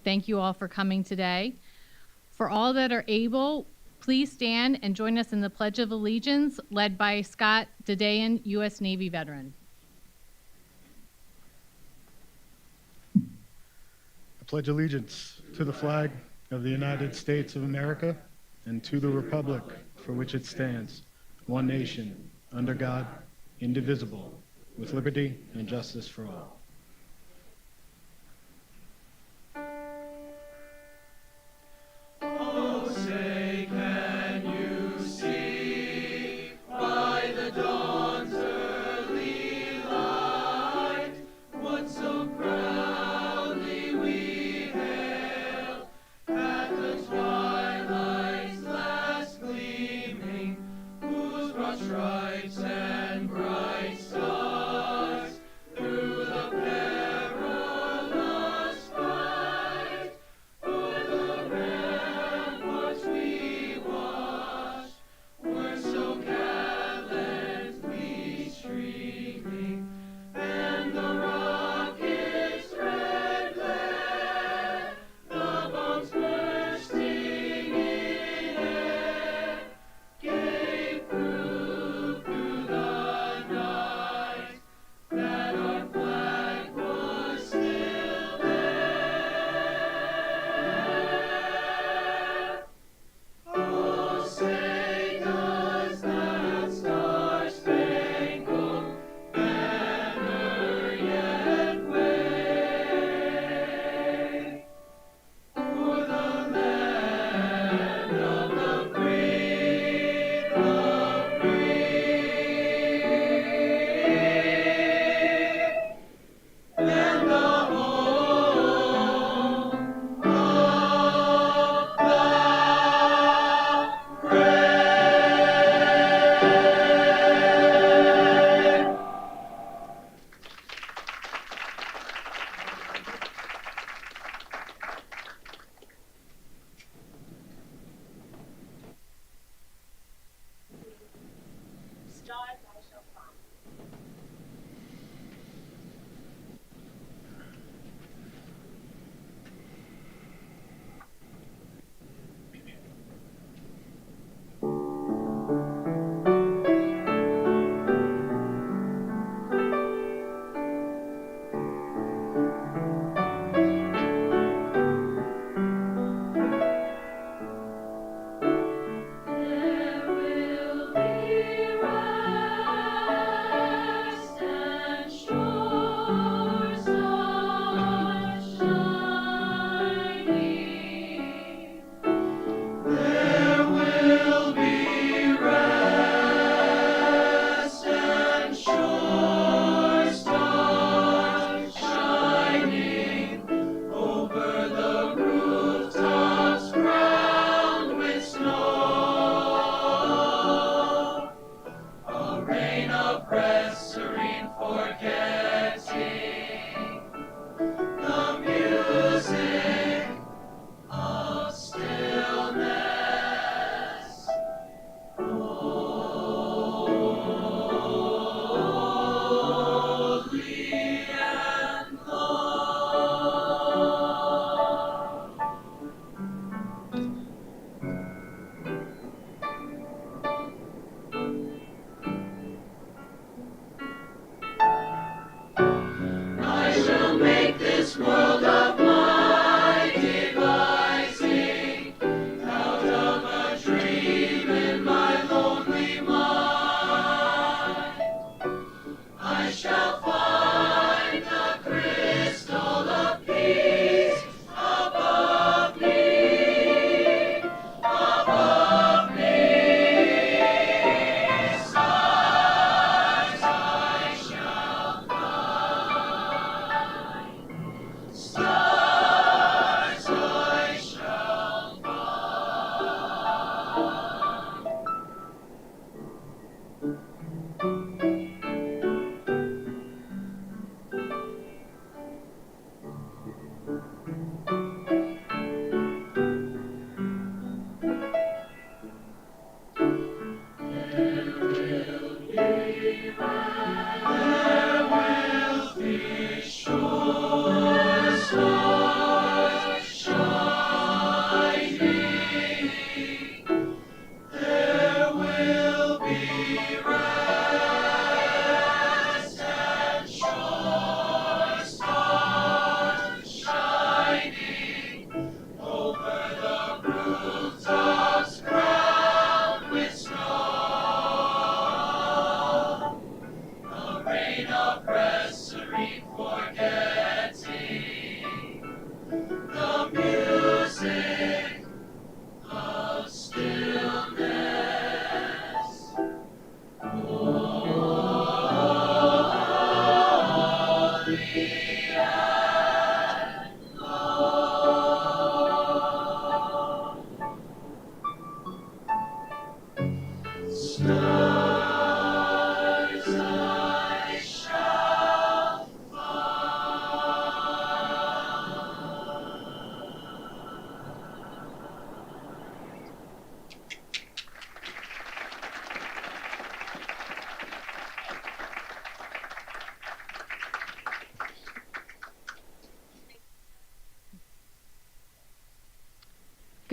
thank you all for coming today. For all that are able, please stand and join us in the Pledge of Allegiance, led by Scott Dadayan, U.S. Navy veteran. I pledge allegiance to the flag of the United States of America and to the republic for which it stands, one nation, under God, indivisible, with liberty and justice for all. Oh, say, can you see by the dawn's early light what so proudly we hailed at the twilight's last gleaming, whose broad stripes and bright stars through the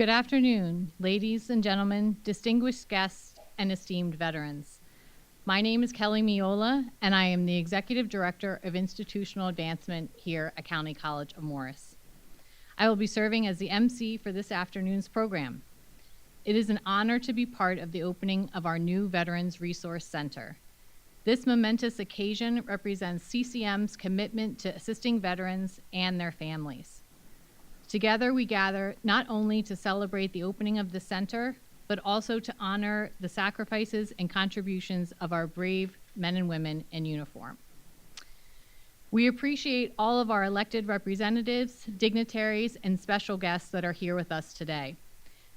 Good afternoon, ladies and gentlemen, distinguished guests, and esteemed veterans. My name is Kelly Miola, and I am the Executive Director of Institutional Advancement here at County College of Morris. I will be serving as the MC for this afternoon's program. It is an honor to be part of the opening of our new Veterans Resource Center. This momentous occasion represents CCM's commitment to assisting veterans and their families. Together, we gather not only to celebrate the opening of the center, but also to honor the sacrifices and contributions of our brave men and women in uniform. We appreciate all of our elected representatives, dignitaries, and special guests that are here with us today.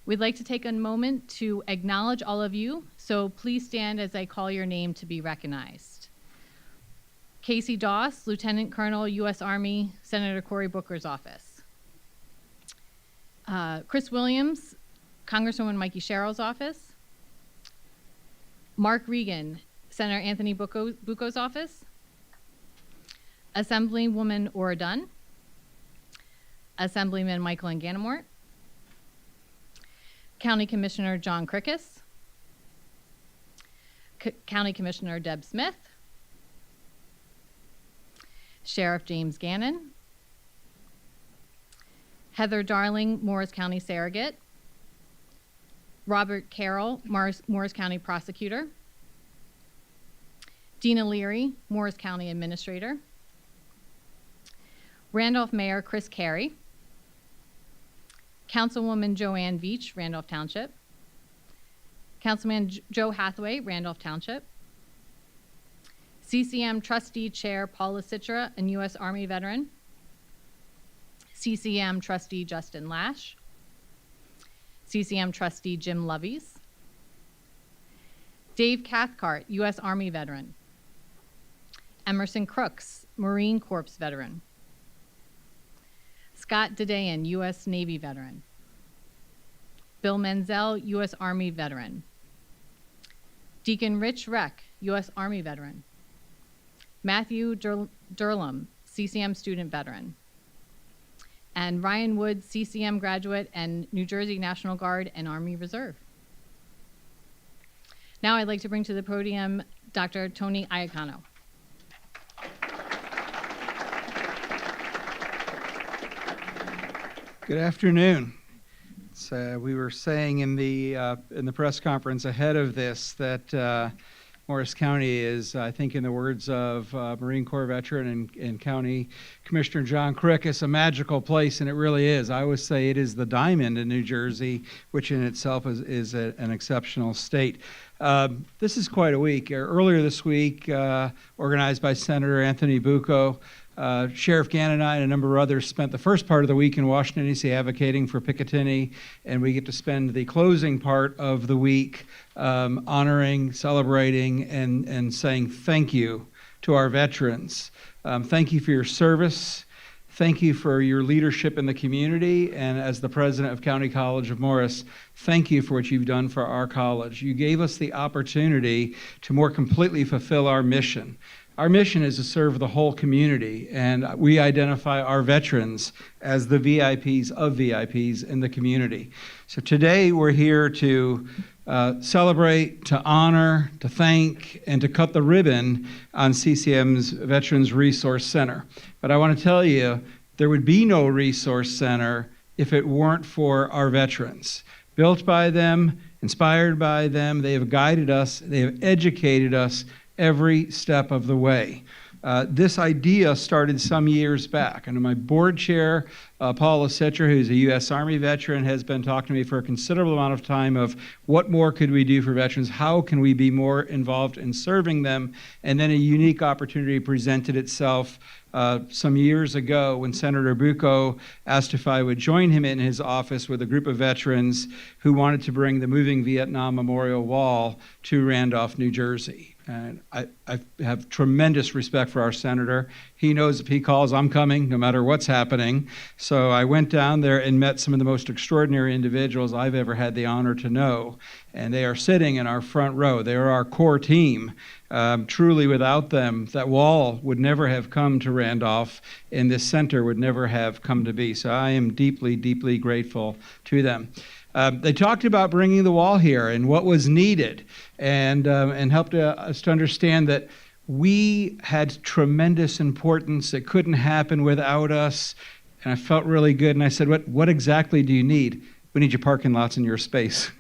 We'd like to take a moment to acknowledge all of you, so please stand as I call your name to be recognized. Casey Doss, Lieutenant Colonel, U.S. Army, Senator Cory Booker's office. Chris Williams, Congresswoman Mikey Sherrill's office. Mark Regan, Senator Anthony Bucco's office. Assemblywoman Ora Dunn. Assemblyman Michael Ganamort. County Commissioner John Krickus. County Commissioner Deb Smith. Sheriff James Gannon. Heather Darling, Morris County Surrogate. Robert Carroll, Morris County Prosecutor. Dina Leary, Morris County Administrator. Randolph Mayor Chris Carey. Councilwoman Joanne Veach, Randolph Township. Councilman Joe Hathaway, Randolph Township. CCM Trustee Chair Paula Citra, a U.S. Army veteran. CCM Trustee Justin Lash. CCM Trustee Jim Lovies. Dave Cathcart, U.S. Army veteran. Emerson Crooks, Marine Corps veteran. Scott Dedayan, U.S. Navy veteran. Bill Menzel, U.S. Army veteran. Deacon Rich Reck, U.S. Army veteran. Matthew Durlam, CCM student veteran. And Ryan Wood, CCM graduate and New Jersey National Guard and Army Reserve. Now I'd like to bring to the podium Dr. Tony Iacano. Good afternoon. We were saying in the press conference ahead of this that Morris County is, I think in the words of Marine Corps veteran and County Commissioner John Krickus, a magical place, and it really is. I always say it is the diamond in New Jersey, which in itself is an exceptional state. This is quite a week. Earlier this week, organized by Senator Anthony Bucco, Sheriff Gannon and I and a number of others spent the first part of the week in Washington, D.C. advocating for Picatinny, and we get to spend the closing part of the week honoring, celebrating, and saying thank you to our veterans. Thank you for your service. Thank you for your leadership in the community, and as the president of County College of Morris, thank you for what you've done for our college. You gave us the opportunity to more completely fulfill our mission. Our mission is to serve the whole community, and we identify our veterans as the VIPs of VIPs in the community. So today we're here to celebrate, to honor, to thank, and to cut the ribbon on CCM's Veterans Resource Center. But I want to tell you, there would be no Resource Center if it weren't for our veterans. Built by them, inspired by them, they have guided us, they have educated us every step of the way. This idea started some years back, and my board chair, Paula Citra, who's a U.S. Army veteran, has been talking to me for a considerable amount of time of what more could we do for veterans, how can we be more involved in serving them, and then a unique opportunity presented itself some years ago when Senator Bucco asked if I would join him in his office with a group of veterans who wanted to bring the Moving Vietnam Memorial Wall to Randolph, New Jersey. And I have tremendous respect for our senator. He knows if he calls, I'm coming, no matter what's happening. So I went down there and met some of the most extraordinary individuals I've ever had the honor to know. And they are sitting in our front row. They are our core team. Truly, without them, that wall would never have come to Randolph, and this center would never have come to be. So I am deeply, deeply grateful to them. They talked about bringing the wall here and what was needed, and helped us to understand that we had tremendous importance. It couldn't happen without us, and I felt really good. And I said, "What exactly do you need?" "We need your parking lots and your space,"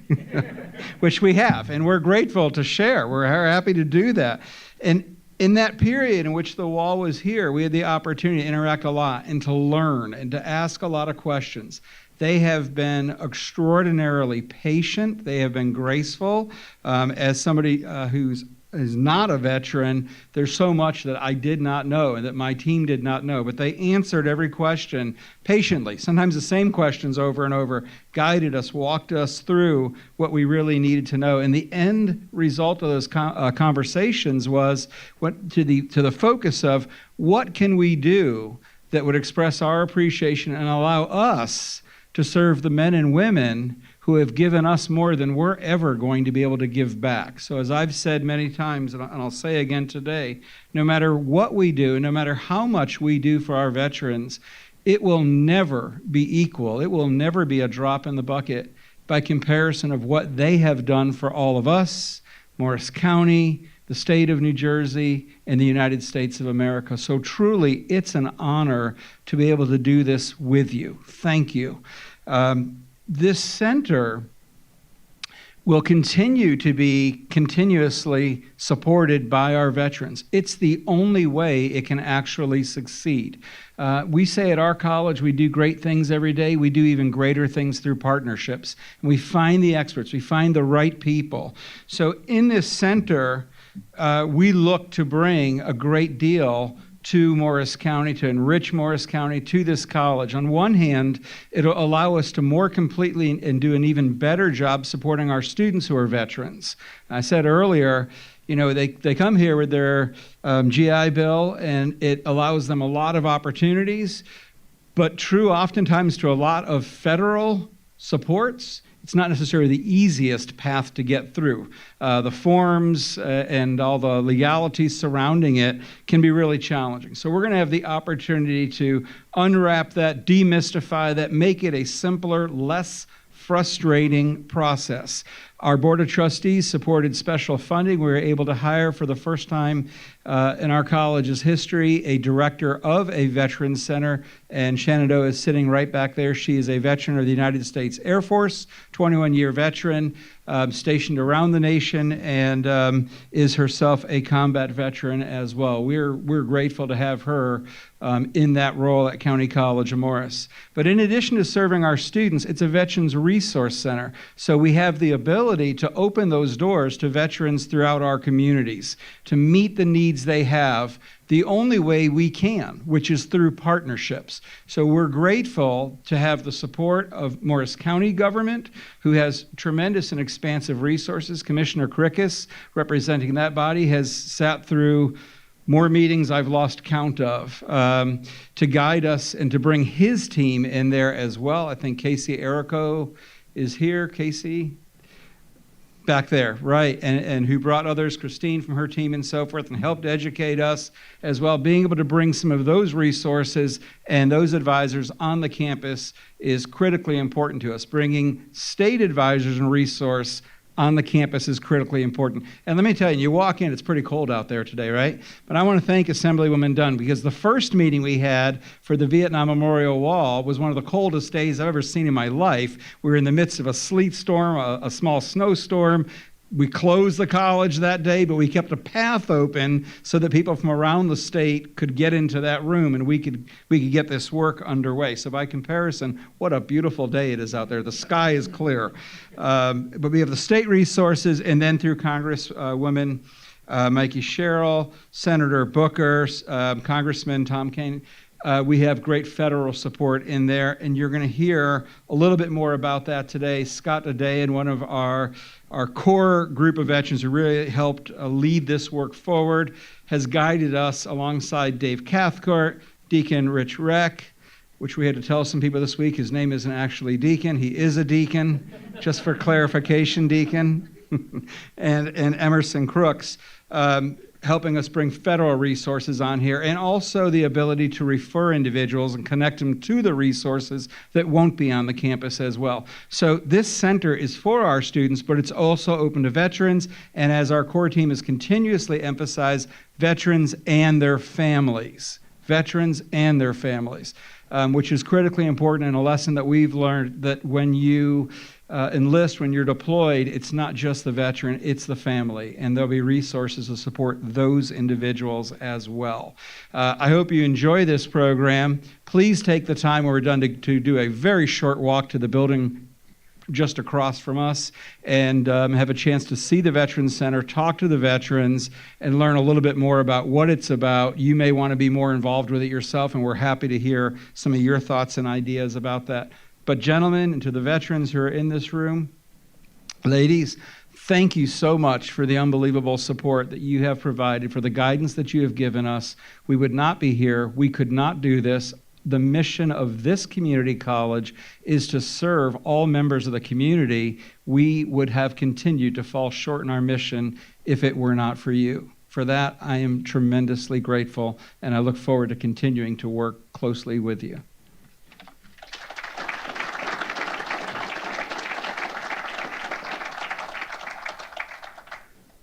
which we have, and we're grateful to share. We're happy to do that. And in that period in which the wall was here, we had the opportunity to interact a lot and to learn and to ask a lot of questions. They have been extraordinarily patient. They have been graceful. As somebody who's is not a veteran, there's so much that I did not know and that my team did not know, but they answered every question patiently, sometimes the same questions over and over, guided us, walked us through what we really needed to know. And the end result of those conversations was to the focus of what can we do that would express our appreciation and allow us to serve the men and women who have given us more than we're ever going to be able to give back. So as I've said many times, and I'll say again today, no matter what we do, no matter how much we do for our veterans, it will never be equal. It will never be a drop in the bucket by comparison of what they have done for all of us, Morris County, the state of New Jersey, and the United States of America. So truly, it's an honor to be able to do this with you. Thank you. This center will continue to be continuously supported by our veterans. It's the only way it can actually succeed. We say at our college we do great things every day. We do even greater things through partnerships. And we find the experts. We find the right people. So in this center, we look to bring a great deal to Morris County, to enrich Morris County, to this college. On one hand, it'll allow us to more completely and do an even better job supporting our students who are veterans. I said earlier, you know, they come here with their GI Bill, and it allows them a lot of opportunities, but true oftentimes to a lot of federal supports, it's not necessarily the easiest path to get through. The forms and all the legalities surrounding it can be really challenging. So we're going to have the opportunity to unwrap that, demystify that, make it a simpler, less frustrating process. Our Board of Trustees supported special funding. We were able to hire for the first time in our college's history a director of a veterans center, and Shenandoah is sitting right back there. She is a veteran of the United States Air Force, 21-year veteran, stationed around the nation, and is herself a combat veteran as well. We're grateful to have her in that role at County College of Morris. But in addition to serving our students, it's a Veterans Resource Center. So we have the ability to open those doors to veterans throughout our communities, to meet the needs they have the only way we can, which is through partnerships. So we're grateful to have the support of Morris County government, who has tremendous and expansive resources. Commissioner Krikis, representing that body, has sat through more meetings I've lost count of to guide us and to bring his team in there as well. I think Casey Erico is here. Casey? Back there, right, and who brought others, Christine from her team and so forth, and helped educate us as well. Being able to bring some of those resources and those advisors on the campus is critically important to us. Bringing state advisors and resource on the campus is critically important. And let me tell you, you walk in, it's pretty cold out there today, right? But I want to thank Assemblywoman Dunn, because the first meeting we had for the Vietnam Memorial Wall was one of the coldest days I've ever seen in my life. We were in the midst of a sleet storm, a small snowstorm. We closed the college that day, but we kept a path open so that people from around the state could get into that room, and we could get this work underway. So by comparison, what a beautiful day it is out there. The sky is clear. But we have the state resources, and then through Congresswomen Mikey Sherrill, Senator Booker, Congressman Tom Kaine, We have great federal support in there, and you're going to hear a little bit more about that today. Scott Adayan, one of our core group of veterans who really helped lead this work forward, has guided us alongside Dave Cathcart, Deacon Rich Reck, which we had to tell some people this week his name isn't actually Deacon. He is a deacon, just for clarification, Deacon. and Emerson Crooks, helping us bring federal resources on here, and also the ability to refer individuals and connect them to the resources that won't be on the campus as well. So this center is for our students, but it's also open to veterans, and as our core team has continuously emphasized, veterans and their families. Veterans and their families, which is critically important, and a lesson that we've learned, that when you enlist, when you're deployed, it's not just the veteran, it's the family, and there'll be resources to support those individuals as well. I hope you enjoy this program. Please take the time when we're done to do a very short walk to the building just across from us, and have a chance to see the Veterans Center, talk to the veterans, and learn a little bit more about what it's about. You may want to be more involved with it yourself, and we're happy to hear some of your thoughts and ideas about that. But gentlemen, and to the veterans who are in this room, ladies, thank you so much for the unbelievable support that you have provided, for the guidance that you have given us. We would not be here. We could not do this. The mission of this community college is to serve all members of the community. We would have continued to fall short in our mission if it were not for you. For that, I am tremendously grateful, and I look forward to continuing to work closely with you.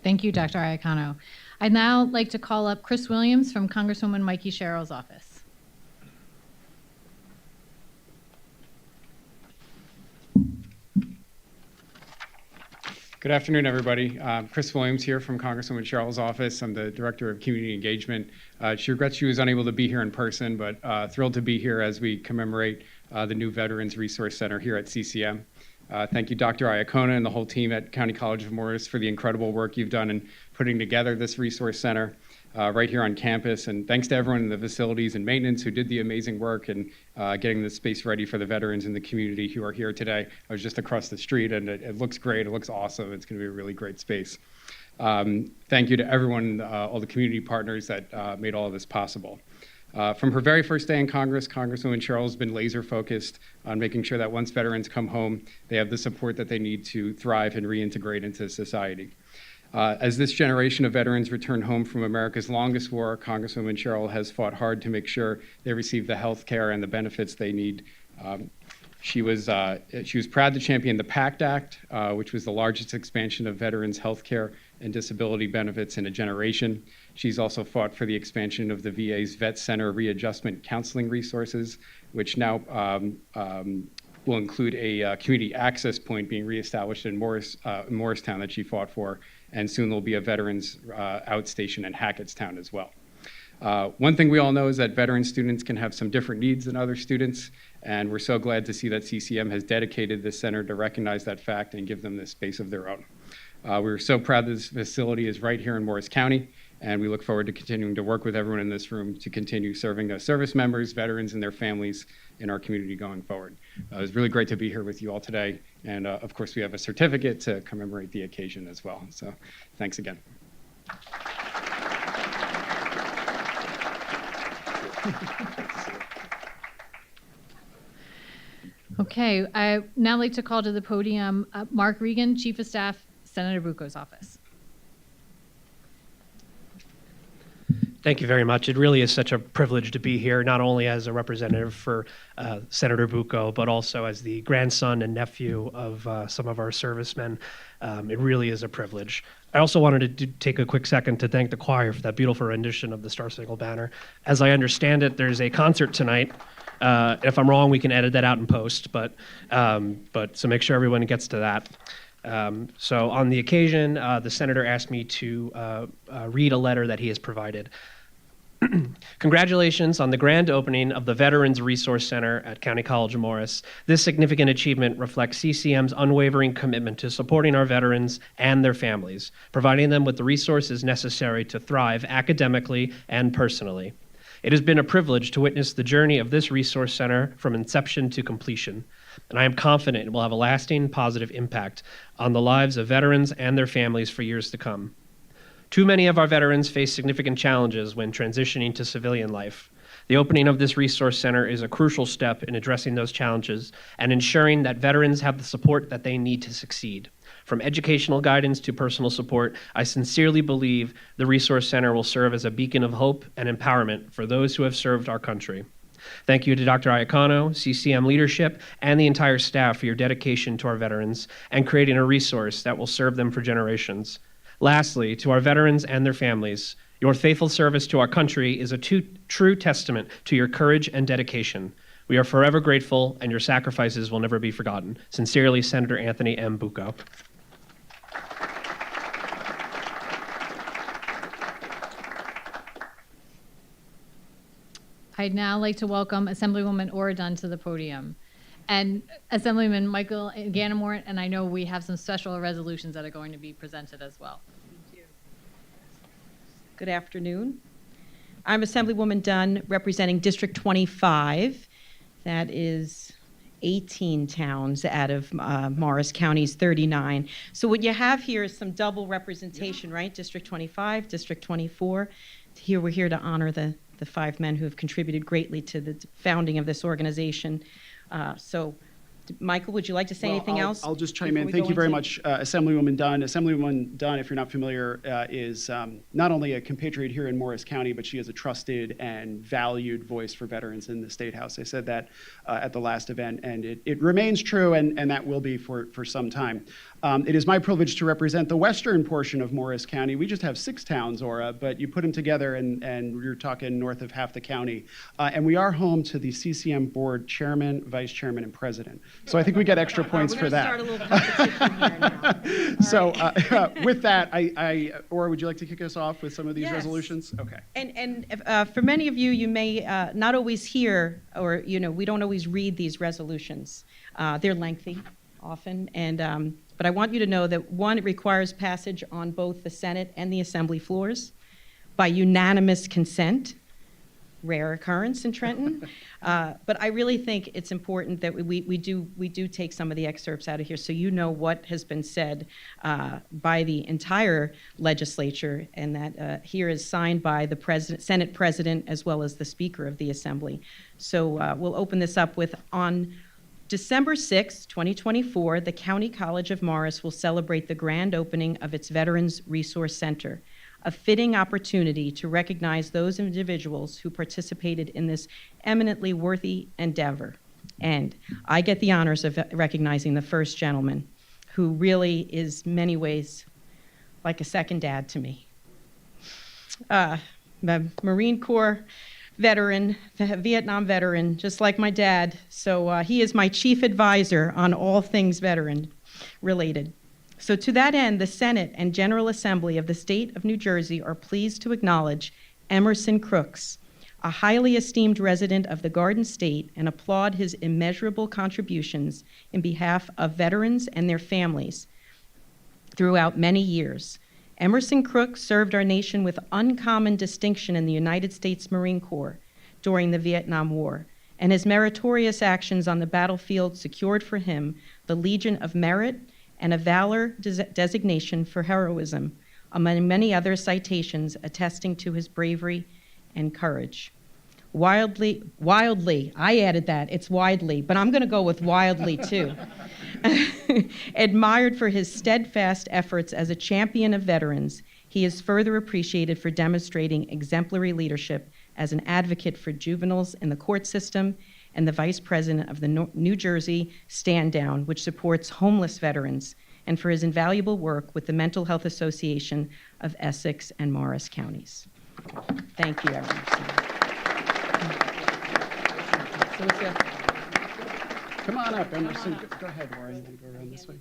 Thank you, Dr. Iacono. I'd now like to call up Chris Williams from Congresswoman Mikey Sherrill's office. Good afternoon, everybody. Chris Williams here from Congresswoman Sherrill's office. I'm the Director of Community Engagement. She regrets she was unable to be here in person, but thrilled to be here as we commemorate the new Veterans Resource Center here at CCM. Thank you, Dr. Iacono, and the whole team at County College of Morris for the incredible work you've done in putting together this resource center right here on campus. And thanks to everyone in the facilities and maintenance who did the amazing work in getting the space ready for the veterans in the community who are here today. I was just across the street, and it looks great. It looks awesome. It's going to be a really great space. Thank you to everyone, all the community partners that made all of this possible. From her very first day in Congress, Congresswoman Sherrill has been laser focused on making sure that once veterans come home, they have the support that they need to thrive and reintegrate into society. As this generation of veterans return home from America's longest war, Congresswoman Sherrill has fought hard to make sure they receive the health care and the benefits they need. She was proud to champion the PACT Act, which was the largest expansion of veterans' health care and disability benefits in a generation. She's also fought for the expansion of the VA's Vet Center Readjustment Counseling resources, which now will include a community access point being reestablished in Morristown that she fought for, and soon there'll be a veterans outstation in Hackettstown as well. One thing we all know is that veteran students can have some different needs than other students, and we're so glad to see that CCM has dedicated this center to recognize that fact and give them this space of their own. We're so proud that this facility is right here in Morris County, and we look forward to continuing to work with everyone in this room to continue serving the service members, veterans, and their families in our community going forward. It was really great to be here with you all today, and of course we have a certificate to commemorate the occasion as well. So thanks again. Okay, I now like to call to the podium Mark Regan, Chief of Staff, Senator Bucco's office. Thank you very much. It really is such a privilege to be here, not only as a representative for Senator Bucco, but also as the grandson and nephew of some of our servicemen. It really is a privilege. I also wanted to take a quick second to thank the choir for that beautiful rendition of the Star Spangled Banner. As I understand it, there's a concert tonight. If I'm wrong, we can edit that out in post, but so make sure everyone gets to that. So on the occasion, the senator asked me to read a letter that he has provided. Congratulations on the grand opening of the Veterans Resource Center at County College of Morris. This significant achievement reflects CCM's unwavering commitment to supporting our veterans and their families, providing them with the resources necessary to thrive academically and personally. It has been a privilege to witness the journey of this resource center from inception to completion, and I am confident it will have a lasting positive impact on the lives of veterans and their families for years to come. Too many of our veterans face significant challenges when transitioning to civilian life. The opening of this resource center is a crucial step in addressing those challenges and ensuring that veterans have the support that they need to succeed. From educational guidance to personal support, I sincerely believe the Resource Center will serve as a beacon of hope and empowerment for those who have served our country. Thank you to Dr. Iacano, CCM leadership, and the entire staff for your dedication to our veterans and creating a resource that will serve them for generations. Lastly, to our veterans and their families, your faithful service to our country is a true testament to your courage and dedication. We are forever grateful, and your sacrifices will never be forgotten. Sincerely, Senator Anthony M. Bucco. I'd now like to welcome Assemblywoman Ora Dunn to the podium. And Assemblyman Michael Ganamort, and I know we have some special resolutions that are going to be presented as well. Good afternoon. I'm Assemblywoman Dunn, representing District 25. That is 18 towns out of Morris County's 39. So what you have here is some double representation, right? District 25, District 24. We're here to honor the 5 men who have contributed greatly to the founding of this organization. Michael, would you like to say anything else? I'll just chime in. Thank you very much, Assemblywoman Dunn. Assemblywoman Dunn, if you're not familiar, is not only a compatriot here in Morris County, but she is a trusted and valued voice for veterans in the State House. I said that at the last event, and it remains true, and that will be for some time. It is my privilege to represent the western portion of Morris County. We just have 6 towns, Ora, but you put them together, and you're talking north of half the county. And we are home to the CCM board chairman, vice chairman, and president. So I think we get extra points for that. We're going to start a little competition here now. With that, Ora, would you like to kick us off with some of these Yes. resolutions? Okay. And for many of you, you may not always hear, or we don't always read these resolutions. They're lengthy, often, and but I want you to know that, one, it requires passage on both the Senate and the Assembly floors by unanimous consent. Rare occurrence in Trenton, but I really think it's important that we do take some of the excerpts out of here, so you know what has been said by the entire legislature, and that here is signed by the Senate President as well as the Speaker of the Assembly. So we'll open this up with, on December 6, 2024, the County College of Morris will celebrate the grand opening of its Veterans Resource Center, a fitting opportunity to recognize those individuals who participated in this eminently worthy endeavor. And I get the honors of recognizing the first gentleman, who really is many ways like a second dad to me. The Marine Corps veteran, the Vietnam veteran, just like my dad. So he is my chief advisor on all things veteran related. So to that end, the Senate and General Assembly of the State of New Jersey are pleased to acknowledge Emerson Crooks, a highly esteemed resident of the Garden State, and applaud his immeasurable contributions in behalf of veterans and their families throughout many years. Emerson Crooks served our nation with uncommon distinction in the United States Marine Corps during the Vietnam War, and his meritorious actions on the battlefield secured for him the Legion of Merit and a Valor designation for heroism, among many other citations attesting to his bravery and courage. Wildly, I added that, it's widely, but I'm going to go with wildly too. Admired for his steadfast efforts as a champion of veterans, he is further appreciated for demonstrating exemplary leadership as an advocate for juveniles in the court system and the vice president of the New Jersey Stand Down, which supports homeless veterans, and for his invaluable work with the Mental Health Association of Essex and Morris counties. Thank you, everyone. So it's a Come on up, Emerson. Go ahead, Ora. You want to go around this way?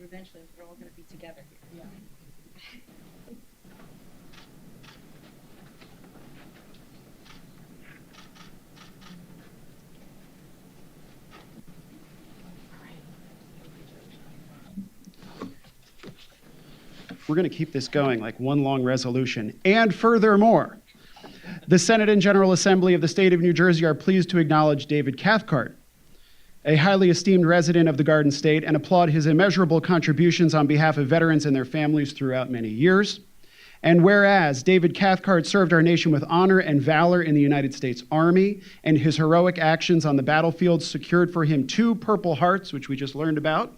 Eventually, we're all going to be together here. We're going to keep this going like one long resolution. And furthermore, The Senate and General Assembly of the State of New Jersey are pleased to acknowledge David Cathcart, a highly esteemed resident of the Garden State, and applaud his immeasurable contributions on behalf of veterans and their families throughout many years. And whereas David Cathcart served our nation with honor and valor in the United States Army, and his heroic actions on the battlefield secured for him 2 Purple Hearts, which we just learned about,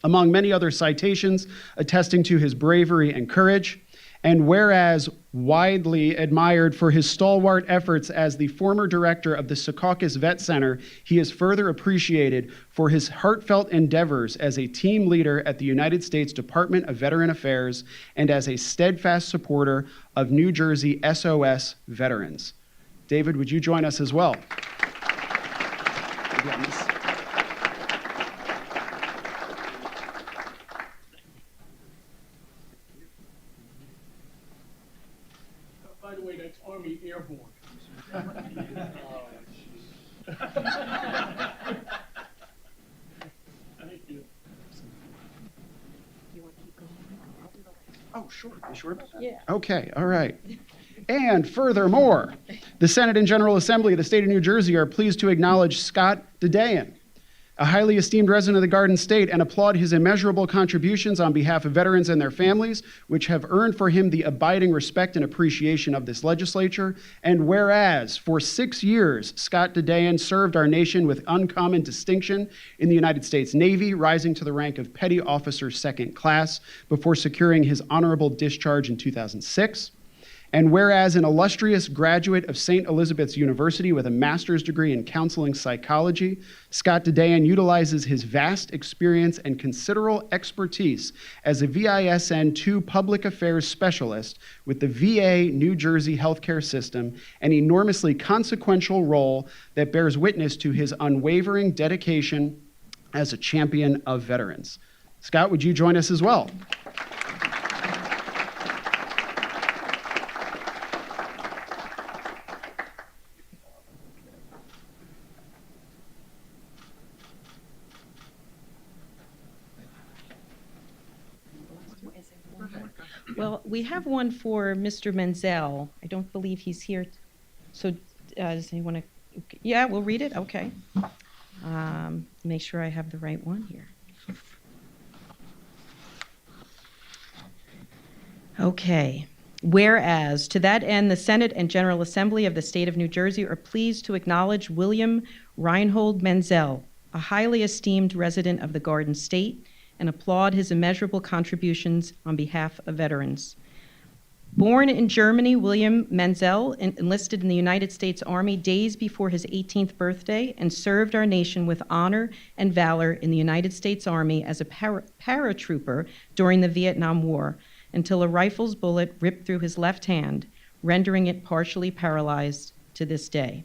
among many other citations attesting to his bravery and courage. And whereas widely admired for his stalwart efforts as the former director of the Secaucus Vet Center, he is further appreciated for his heartfelt endeavors as a team leader at the United States Department of Veteran Affairs and as a steadfast supporter of New Jersey SOS veterans. David, would you join us as well? By the way, that's Army Airborne. Thank you. Oh, sure. You sure about that? Yeah. Okay, all right. And furthermore, the Senate and General Assembly of the State of New Jersey are pleased to acknowledge Scott Dedayan, a highly esteemed resident of the Garden State, and applaud his immeasurable contributions on behalf of veterans and their families, which have earned for him the abiding respect and appreciation of this legislature. And whereas for 6 years, Scott Dedayan served our nation with uncommon distinction in the United States Navy, rising to the rank of Petty Officer Second Class before securing his honorable discharge in 2006. And whereas an illustrious graduate of St. Elizabeth's University with a master's degree in counseling psychology, Scott Dedayan utilizes his vast experience and considerable expertise as a VISN II public affairs specialist with the VA New Jersey healthcare system, an enormously consequential role that bears witness to his unwavering dedication as a champion of veterans. Scott, would you join us as well? Well, we have one for Mr. Menzel. I don't believe he's here. So does anyone want to? Yeah, we'll read it. Okay. Make sure I have the right one here. Okay. Whereas, to that end, the Senate and General Assembly of the State of New Jersey are pleased to acknowledge William Reinhold Menzel, a highly esteemed resident of the Garden State, and applaud his immeasurable contributions on behalf of veterans. Born in Germany, William Menzel enlisted in the United States Army days before his 18th birthday and served our nation with honor and valor in the United States Army as a paratrooper during the Vietnam War until a rifle's bullet ripped through his left hand, rendering it partially paralyzed to this day.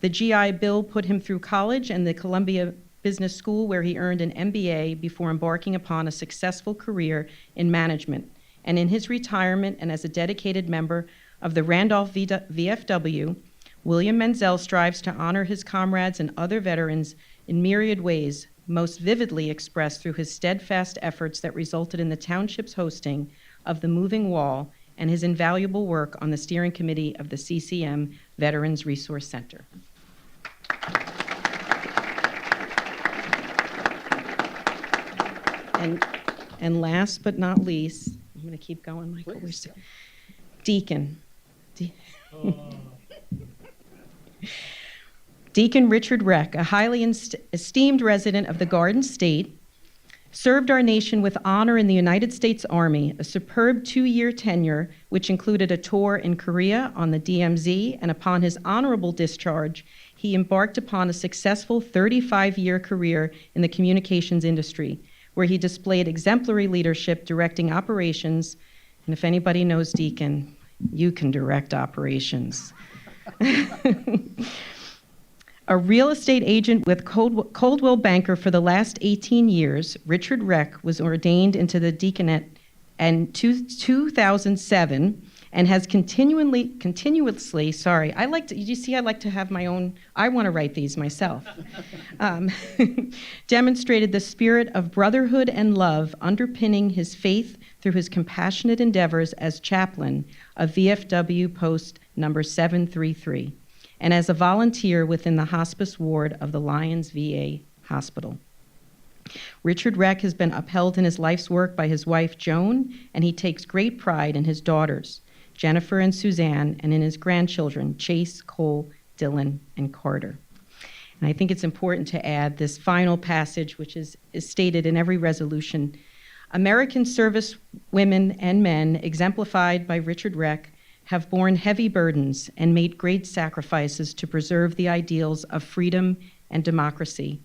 The GI Bill put him through college and the Columbia Business School, where he earned an MBA before embarking upon a successful career in management. And in his retirement and as a dedicated member of the Randolph VFW, William Menzel strives to honor his comrades and other veterans in myriad ways, most vividly expressed through his steadfast efforts that resulted in the township's hosting of the Moving Wall and his invaluable work on the steering committee of the CCM Veterans Resource Center. And last but not least, I'm going to keep going, Michael. Deacon. Deacon Richard Reck, a highly esteemed resident of the Garden State, served our nation with honor in the United States Army, a superb 2-year tenure, which included a tour in Korea on the DMZ, and upon his honorable discharge, he embarked upon a successful 35-year career in the communications industry, where he displayed exemplary leadership directing operations. And if anybody knows Deacon, you can direct operations. A real estate agent with Coldwell Banker for the last 18 years, Richard Reck was ordained into the deaconate in 2007 and has continuously, sorry, I like to have my own, I want to write these myself, demonstrated the spirit of brotherhood and love underpinning his faith through his compassionate endeavors as chaplain of VFW Post number 733, and as a volunteer within the hospice ward of the Lions VA Hospital. Richard Reck has been upheld in his life's work by his wife, Joan, and he takes great pride in his daughters, Jennifer and Suzanne, and in his grandchildren, Chase, Cole, Dylan, and Carter. And I think it's important to add this final passage, which is stated in every resolution. American service women and men, exemplified by Richard Reck, have borne heavy burdens and made great sacrifices to preserve the ideals of freedom and democracy.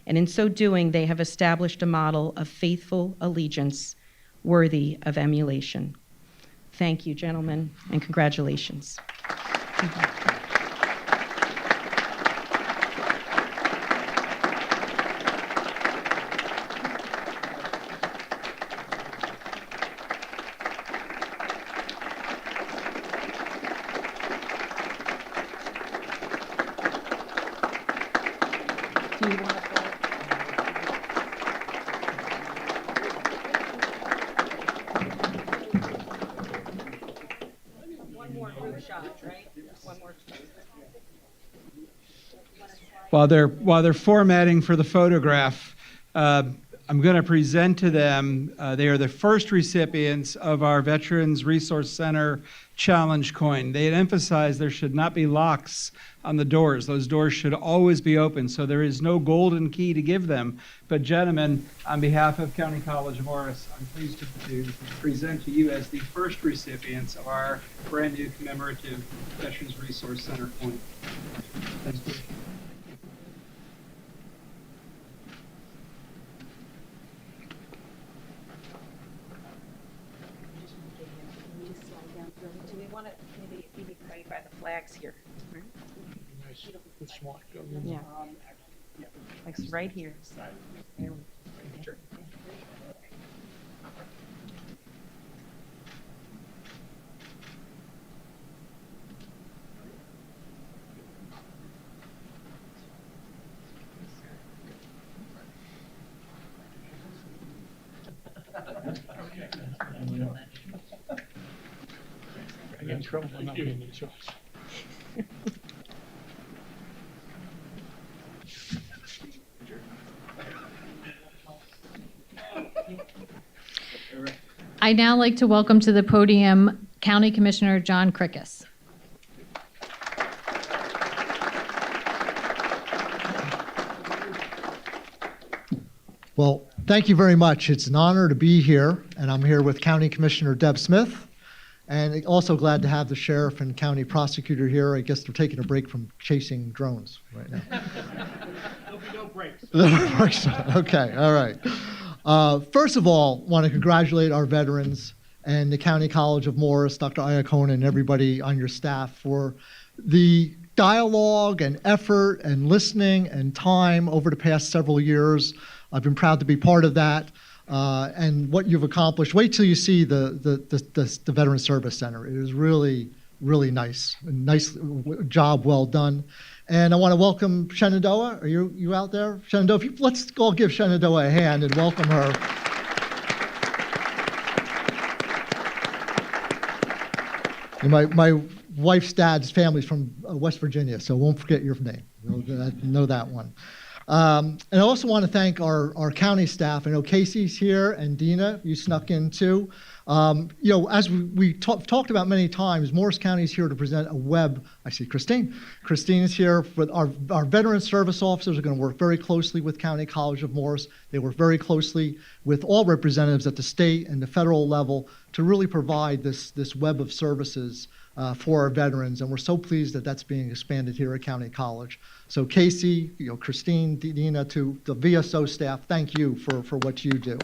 And in so doing, they have established a model of faithful allegiance worthy of emulation. Thank you, gentlemen, and congratulations. Do you want to one more group shot, right? One more. While they're formatting for the photograph, I'm going to present to them. They are the first recipients of our Veterans Resource Center Challenge coin. They had emphasized there should not be locks on the doors. Those doors should always be open, so there is no golden key to give them. But gentlemen, on behalf of County College Morris, I'm pleased to present to you as the first recipients of our brand new commemorative Veterans Resource Center coin. Thank you. Do we want to maybe right by the flags here? Yeah. Like right here. Sure. I get in trouble for not giving you a choice. I'd now like to welcome to the podium County Commissioner John Krikis. Well, thank you very much. It's an honor to be here, and I'm here with County Commissioner Deb Smith, and also glad to have the sheriff and county prosecutor here. I guess they're taking a break from chasing drones right now. There'll be no breaks. No breaks. Okay, all right. First of all, want to congratulate our veterans and the County College of Morris, Dr. Iacona, and everybody on your staff for the dialogue and effort and listening and time over the past several years. I've been proud to be part of that, and what you've accomplished. Wait till you see the Veteran Service Center. It is really, really nice. A nice job, well done. And I want to welcome Shenandoah. Are you out there? Shenandoah, let's all give Shenandoah a hand and welcome her. And my wife's dad's family's from West Virginia, so won't forget your name. Know that one. And I also want to thank our county staff. I know Casey's here and Dina, you snuck in too. As we talked about many times, Morris County is here to present a web. I see Christine. Christine is here. Our veteran service officers are going to work very closely with County College of Morris. They work very closely with all representatives at the state and the federal level to really provide this web of services for our veterans, and we're so pleased that that's being expanded here at County College. So Casey, Christine, Dina, to the VSO staff, thank you for what you do.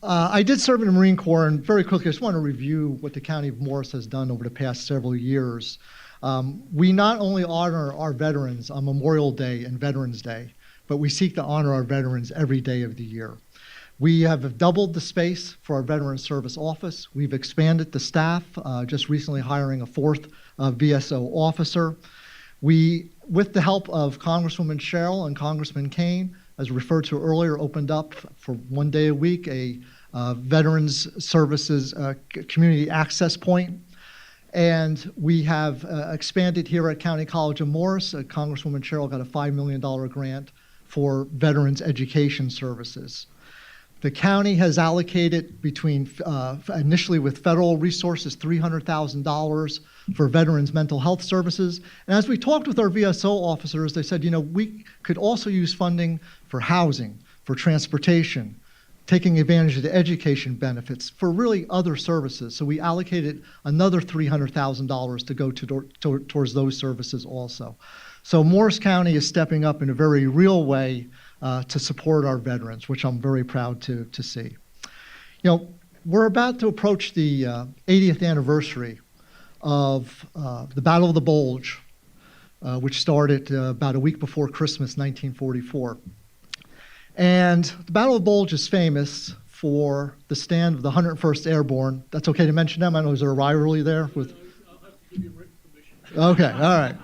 I did serve in the Marine Corps, and very quickly, I just want to review what the County of Morris has done over the past several years. We not only honor our veterans on Memorial Day and Veterans Day, but we seek to honor our veterans every day of the year. We have doubled the space for our Veteran Service Office. We've expanded the staff, just recently hiring a fourth VSO officer. We, with the help of Congresswoman Sherrill and Congressman Kane, as referred to earlier, opened up for one day a week a Veterans Services Community Access Point. And we have expanded here at County College of Morris. Congresswoman Cheryl got a $5 million grant for veterans education services. The county has allocated between, initially with federal resources, $300,000 for veterans mental health services. And as we talked with our VSO officers, they said, we could also use funding for housing, for transportation, taking advantage of the education benefits, for really other services. So we allocated another $300,000 to go towards those services also. So Morris County is stepping up in a very real way to support our veterans, which I'm very proud to see. We're about to approach the 80th anniversary of the Battle of the Bulge, which started about a week before Christmas, 1944. And the Battle of the Bulge is famous for the stand of the 101st Airborne. That's okay to mention them? I know, is there a rivalry there with? I'll have to give you written permission. Okay, all right.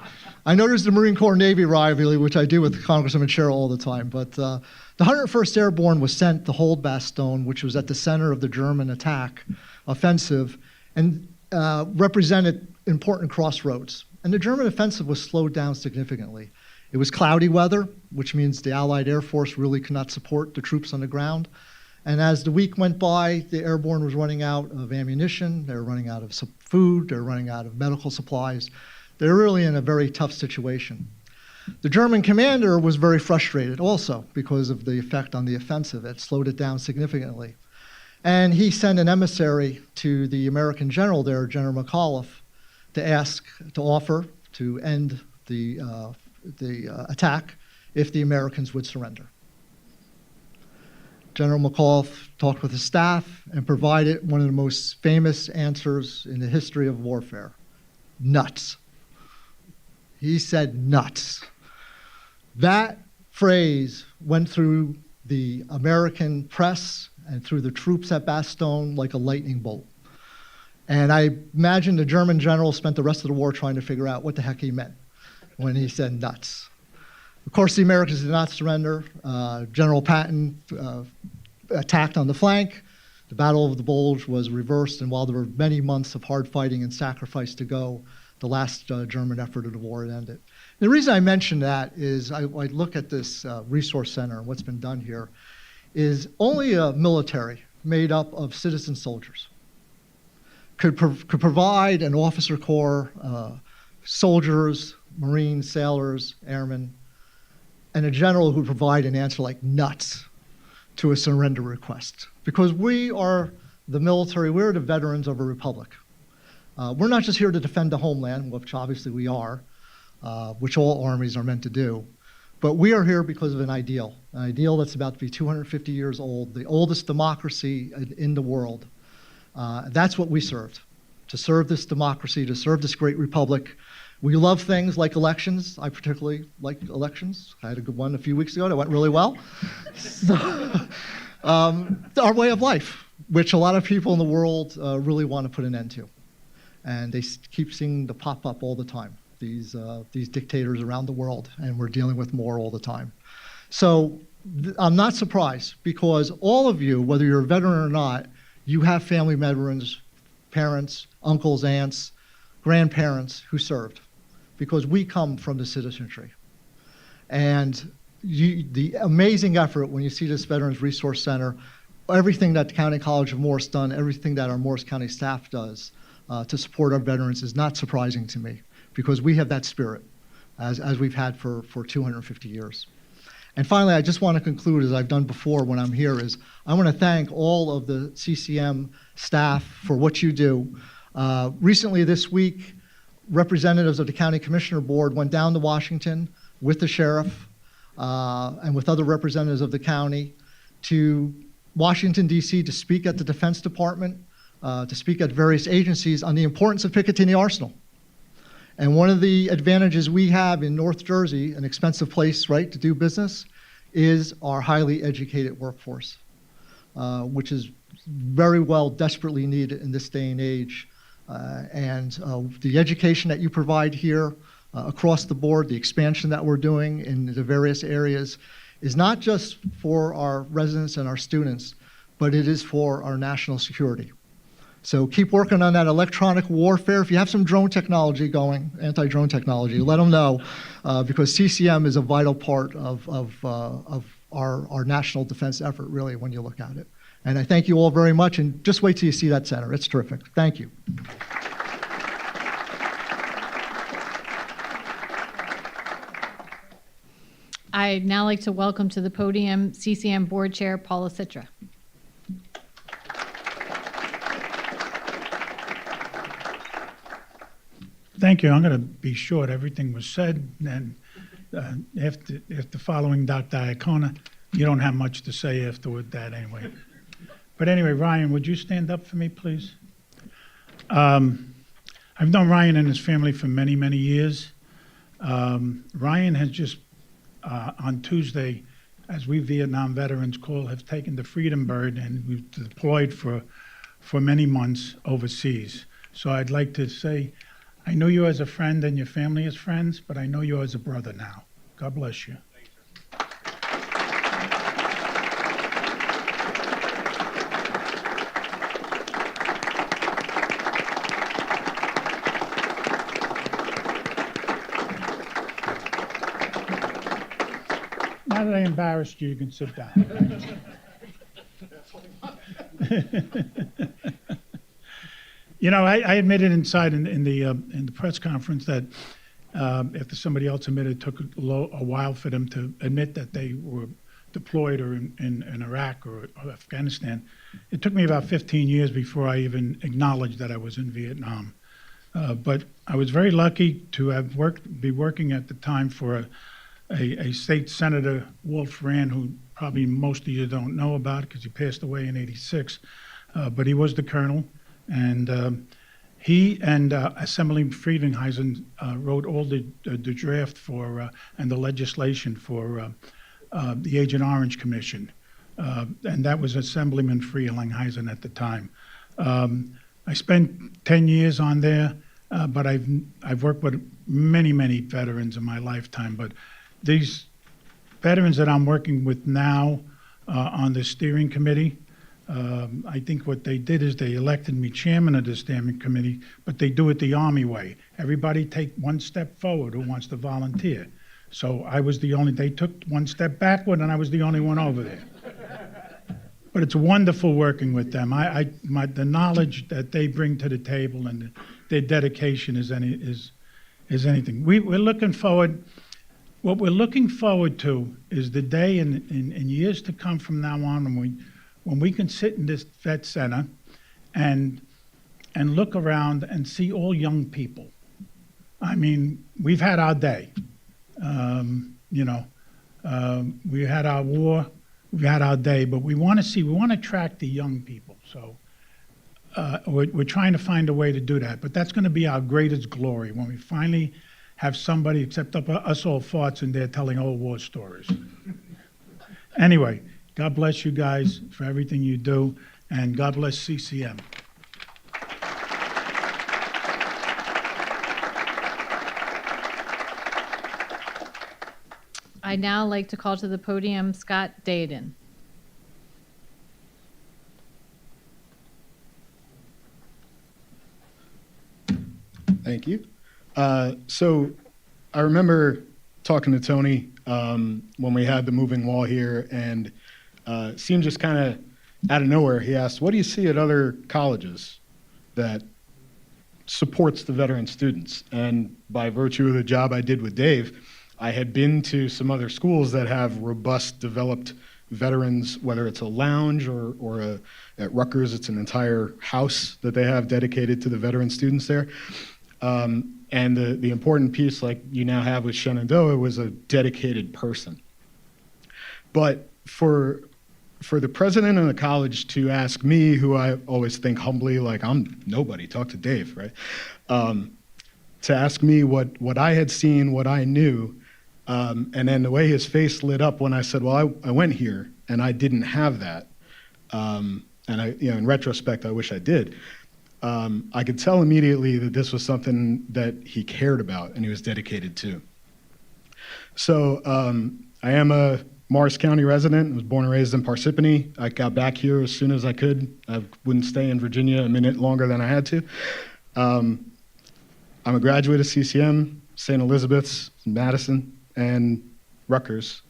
I know there's the Marine Corps-Navy rivalry, which I do with Congresswoman Cheryl all the time, but the 101st Airborne was sent to hold Bastogne, which was at the center of the German attack offensive, and represented important crossroads. And the German offensive was slowed down significantly. It was cloudy weather, which means the Allied Air Force really could not support the troops on the ground. And as the week went by, the Airborne was running out of ammunition, they were running out of food, they were running out of medical supplies. They're really in a very tough situation. The German commander was very frustrated also because of the effect on the offensive. It slowed it down significantly. And he sent an emissary to the American general there, General McAuliffe, to offer to end the attack if the Americans would surrender. General McAuliffe talked with his staff and provided one of the most famous answers in the history of warfare: nuts. He said nuts. That phrase went through the American press and through the troops at Bastogne like a lightning bolt. And I imagine the German general spent the rest of the war trying to figure out what the heck he meant when he said nuts. Of course, the Americans did not surrender. General Patton attacked on the flank. The Battle of the Bulge was reversed, and while there were many months of hard fighting and sacrifice to go, the last German effort of the war had ended. The reason I mention that is I look at this resource center and what's been done here is only a military made up of citizen soldiers could provide an officer corps, soldiers, Marines, sailors, airmen, and a general who would provide an answer like nuts to a surrender request. Because we are the military, we're the veterans of a republic. We're not just here to defend the homeland, which obviously we are, which all armies are meant to do, but we are here because of an ideal that's about to be 250 years old, the oldest democracy in the world. That's what we served, to serve this democracy, to serve this great republic. We love things like elections. I particularly like elections. I had a good one a few weeks ago that went really well. So, our way of life, which a lot of people in the world really want to put an end to. And they keep seeing the pop up all the time, these dictators around the world, and we're dealing with more all the time. So I'm not surprised, because all of you, whether you're a veteran or not, you have family veterans, parents, uncles, aunts, grandparents who served, because we come from the citizenry. And the amazing effort when you see this Veterans Resource Center, everything that the County College of Morris done, everything that our Morris County staff does to support our veterans is not surprising to me, because we have that spirit as we've had for 250 years. And finally, I just want to conclude, as I've done before when I'm here, is I want to thank all of the CCM staff for what you do. Recently this week, representatives of the County Commissioner Board went down to Washington with the sheriff and with other representatives of the county to Washington, D.C. to speak at the Defense Department, to speak at various agencies on the importance of Picatinny Arsenal. And one of the advantages we have in North Jersey, an expensive place, right, to do business, is our highly educated workforce, which is very well desperately needed in this day and age. And the education that you provide here across the board, the expansion that we're doing in the various areas, is not just for our residents and our students, but it is for our national security. So keep working on that electronic warfare. If you have some drone technology going, anti-drone technology, let them know, because CCM is a vital part of our national defense effort, really, when you look at it. And I thank you all very much, and just wait till you see that center. It's terrific. Thank you. I'd now like to welcome to the podium CCM Board Chair Paula Citra. Thank you. I'm going to be short. Everything was said, and after following Dr. Iacona, you don't have much to say afterward that anyway. But anyway, Ryan, would you stand up for me, please? I've known Ryan and his family for many, many years. Ryan has just, on Tuesday, as we Vietnam veterans call, have taken the Freedom Bird, and we've deployed for many months overseas. So I'd like to say, I know you as a friend and your family as friends, but I know you as a brother now. God bless you. Now that I embarrassed you, you can sit down. You know, I admitted inside in the press conference that after somebody else admitted, it took a while for them to admit that they were deployed or in Iraq or Afghanistan. It took me about 15 years before I even acknowledged that I was in Vietnam. But I was very lucky to have be working at the time for a state senator, Wolf Rand, who probably most of you don't know about because he passed away in '86. But he was the colonel. And he and Assemblyman Friedenheisen wrote all the draft for and the legislation for the Agent Orange Commission. And that was Assemblyman Friedenheisen at the time. I spent 10 years on there, but I've worked with many, many veterans in my lifetime. But these veterans that I'm working with now on the steering committee, I think what they did is they elected me chairman of the steering committee, but they do it the Army way. Everybody take one step forward who wants to volunteer. So I was they took one step backward, and I was the only one over there. But it's wonderful working with them. The knowledge that they bring to the table and their dedication is anything. We're looking forward. What we're looking forward to is the day in years to come from now on when we can sit in this vet center and look around and see all young people. I mean, we've had our day. We had our war, we've had our day, but we want to attract the young people. So we're trying to find a way to do that. But that's going to be our greatest glory when we finally have somebody, except us old farts in there telling old war stories. Anyway, God bless you guys for everything you do, and God bless CCM. I'd now like to call to the podium Scott Dayden. Thank you. So I remember talking to Tony when we had the moving wall here, and it seemed just kind of out of nowhere. He asked, what do you see at other colleges that supports the veteran students? And by virtue of the job I did with Dave, I had been to some other schools that have robust, developed veterans, whether it's a lounge or at Rutgers, it's an entire house that they have dedicated to the veteran students there. And the important piece, like you now have with Shenandoah, was a dedicated person. But for the president of the college to ask me, who I always think humbly, like I'm nobody, talk to Dave, right? To ask me what I had seen, what I knew, and then the way his face lit up when I said, well, I went here and I didn't have that. And in retrospect, I wish I did. I could tell immediately that this was something that he cared about and he was dedicated to. So I am a Morris County resident. I was born and raised in Parsippany. I got back here as soon as I could. I wouldn't stay in Virginia a minute longer than I had to. I'm a graduate of CCM, St. Elizabeth's, Madison, and Rutgers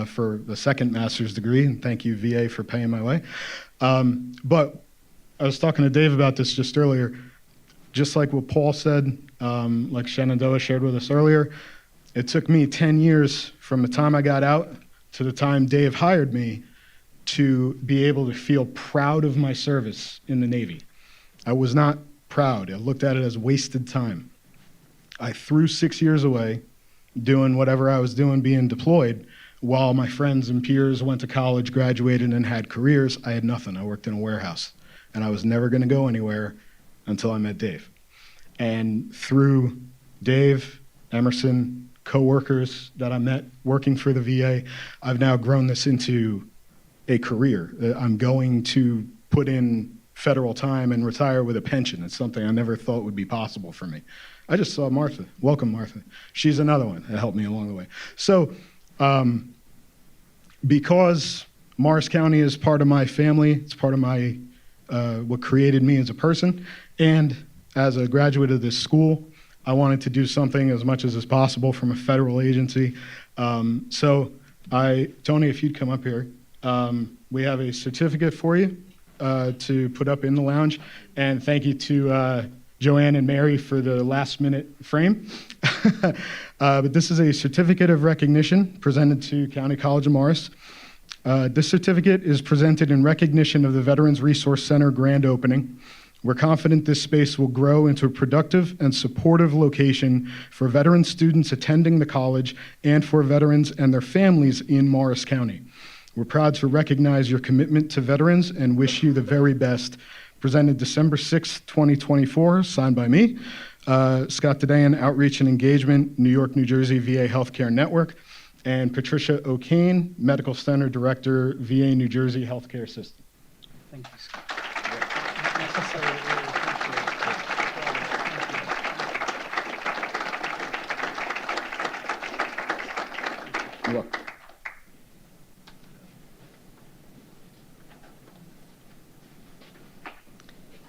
for the second master's degree. And thank you, VA, for paying my way. But I was talking to Dave about this just earlier. Just like what Paul said, like Shenandoah shared with us earlier, it took me 10 years from the time I got out to the time Dave hired me to be able to feel proud of my service in the Navy. I was not proud. I looked at it as wasted time. I threw 6 years away doing whatever I was doing being deployed while my friends and peers went to college, graduated, and had careers. I had nothing. I worked in a warehouse, and I was never going to go anywhere until I met Dave. And through Dave, Emerson, coworkers that I met working for the VA, I've now grown this into a career. I'm going to put in federal time and retire with a pension. It's something I never thought would be possible for me. I just saw Martha. Welcome, Martha. She's another one that helped me along the way. So because Morris County is part of my family, it's part of my what created me as a person, and as a graduate of this school, I wanted to do something as much as is possible from a federal agency. So Tony, if you'd come up here, we have a certificate for you to put up in the lounge. And thank you to Joanne and Mary for the last minute frame. But this is a certificate of recognition presented to County College of Morris. This certificate is presented in recognition of the Veterans Resource Center grand opening. We're confident this space will grow into a productive and supportive location for veteran students attending the college and for veterans and their families in Morris County. We're proud to recognize your commitment to veterans and wish you the very best. Presented December 6, 2024, signed by me, Scott Dedayan, Outreach and Engagement, New York, New Jersey VA Healthcare Network, and Patricia O'Kane, Medical Center Director, VA New Jersey Healthcare System. Thank you, Scott. You're welcome.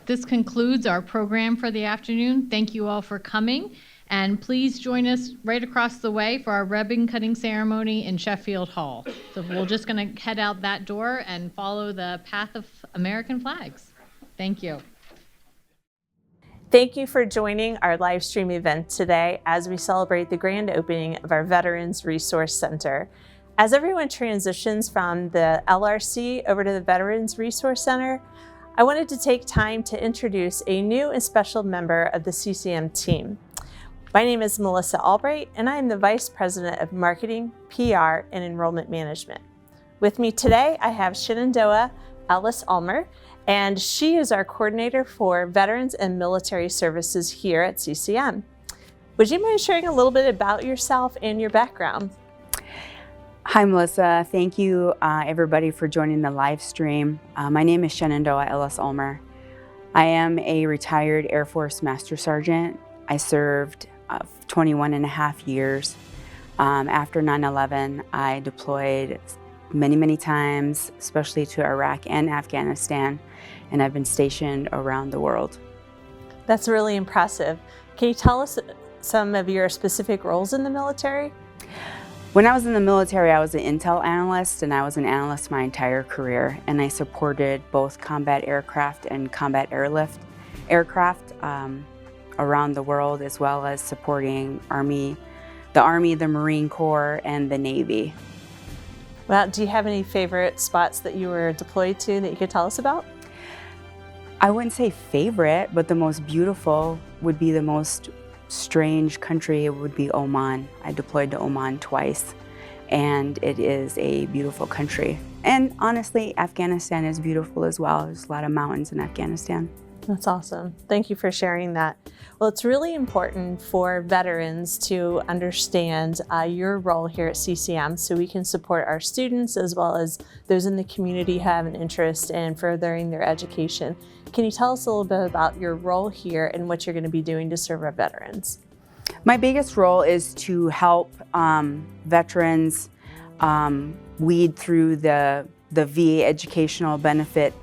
This concludes our program for the afternoon. Thank you all for coming. And please join us right across the way for our ribbon cutting ceremony in Sheffield Hall. So we're just going to head out that door and follow the path of American flags. Thank you. Thank you for joining our live stream event today as we celebrate the grand opening of our Veterans Resource Center. As everyone transitions from the LRC over to the Veterans Resource Center, I wanted to take time to introduce a new and special member of the CCM team. My name is Melissa Albright, and I am the Vice President of Marketing, PR, and Enrollment Management. With me today, I have Shenandoah Ellis Ulmer, and she is our coordinator for Veterans and Military Services here at CCM. Would you mind sharing a little bit about yourself and your background? Hi, Melissa. Thank you, everybody, for joining the live stream. My name is Shenandoah Ellis Ulmer. I am a retired Air Force Master Sergeant. I served 21 and a half years. After 9/11, I deployed many times, especially to Iraq and Afghanistan, and I've been stationed around the world. That's really impressive. Can you tell us some of your specific roles in the military? When I was in the military, I was an intel analyst, and I was an analyst my entire career, and I supported both combat aircraft and combat airlift aircraft around the world, as well as supporting the Army, the Marine Corps, and the Navy. Well, do you have any favorite spots that you were deployed to that you could tell us about? I wouldn't say favorite, but the most beautiful would be the most strange country. It would be Oman. I deployed to Oman twice, and it is a beautiful country. And honestly, Afghanistan is beautiful as well. There's a lot of mountains in Afghanistan. That's awesome. Thank you for sharing that. Well, it's really important for veterans to understand your role here at CCM so we can support our students as well as those in the community who have an interest in furthering their education. Can you tell us a little bit about your role here and what you're going to be doing to serve our veterans? My biggest role is to help veterans weed through the VA educational benefit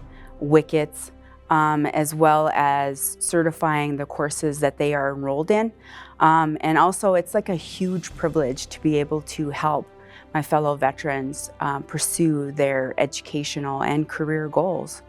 wickets, as well as certifying the courses that they are enrolled in. And also, it's like a huge privilege to be able to help my fellow veterans pursue their educational and career goals.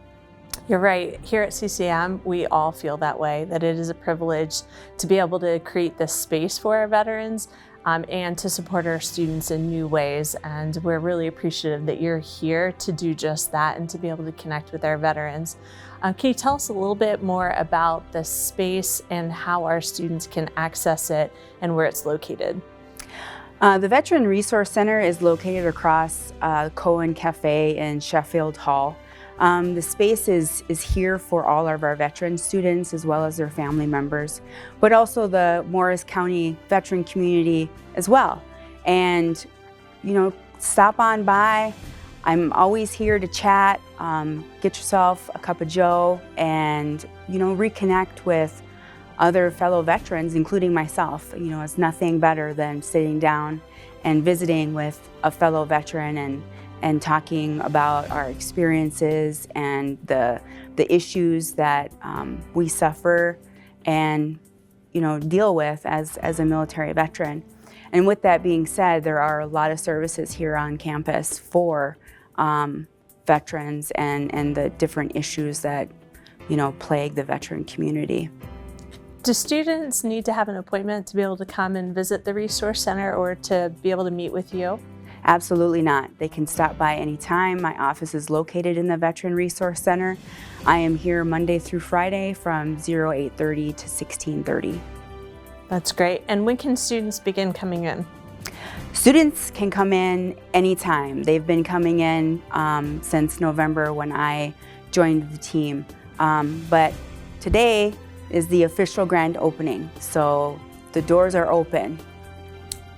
You're right. Here at CCM, we all feel that way, that it is a privilege to be able to create this space for our veterans and to support our students in new ways. And we're really appreciative that you're here to do just that and to be able to connect with our veterans. Can you tell us a little bit more about this space and how our students can access it and where it's located? The Veteran Resource Center is located across Cohen Cafe in Sheffield Hall. The space is here for all of our veteran students as well as their family members, but also the Morris County veteran community as well. And, you know, stop on by. I'm always here to chat, get yourself a cup of joe and, you know, reconnect with other fellow veterans, including myself. You know, it's nothing better than sitting down and visiting with a fellow veteran and talking about our experiences and the issues that we suffer and, you know, deal with as a military veteran. And with that being said, there are a lot of services here on campus for veterans and the different issues that, you know, plague the veteran community. Do students need to have an appointment to be able to come and visit the Resource Center or to be able to meet with you? Absolutely not. They can stop by anytime. My office is located in the Veteran Resource Center. I am here Monday through Friday from 08:30 to 16:30. That's great. And when can students begin coming in? Students can come in anytime. They've been coming in since November when I joined the team. But today is the official grand opening, so the doors are open.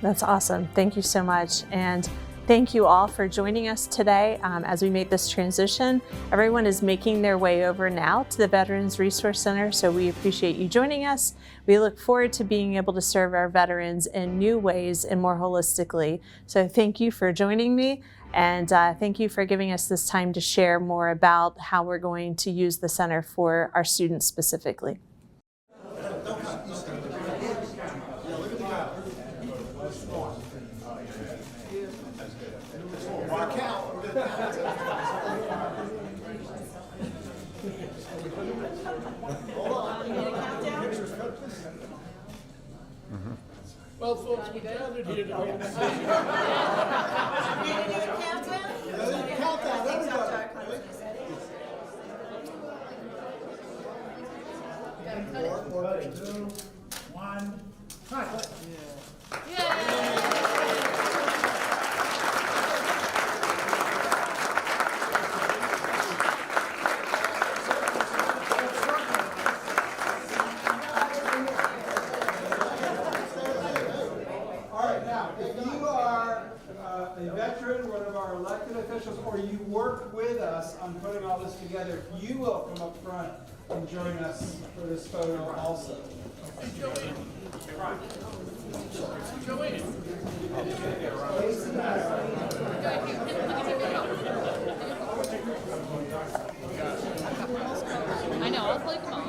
That's awesome. Thank you so much. And thank you all for joining us today as we make this transition. Everyone is making their way over now to the Veterans Resource Center, so we appreciate you joining us. We look forward to being able to serve our veterans in new ways and more holistically. So thank you for joining me, and thank you for giving us this time to share more about how we're going to use the center for our students specifically. Well, folks, we gathered here to make a decision. Countdown, everybody. 4, 2, 1, cut. A veteran, one of our elected officials, or you work with us on putting all this together, you will come up front and join us for this photo also. I know, I'll play them all.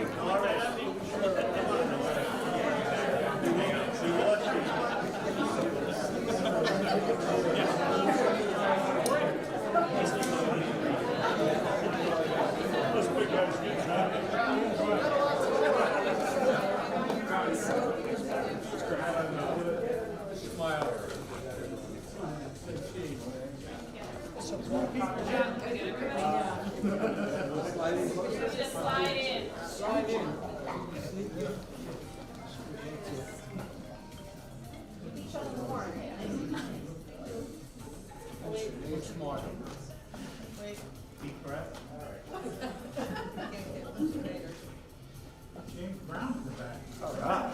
Just slide in. Slide in. Deep breath. James Brown in the back. All right.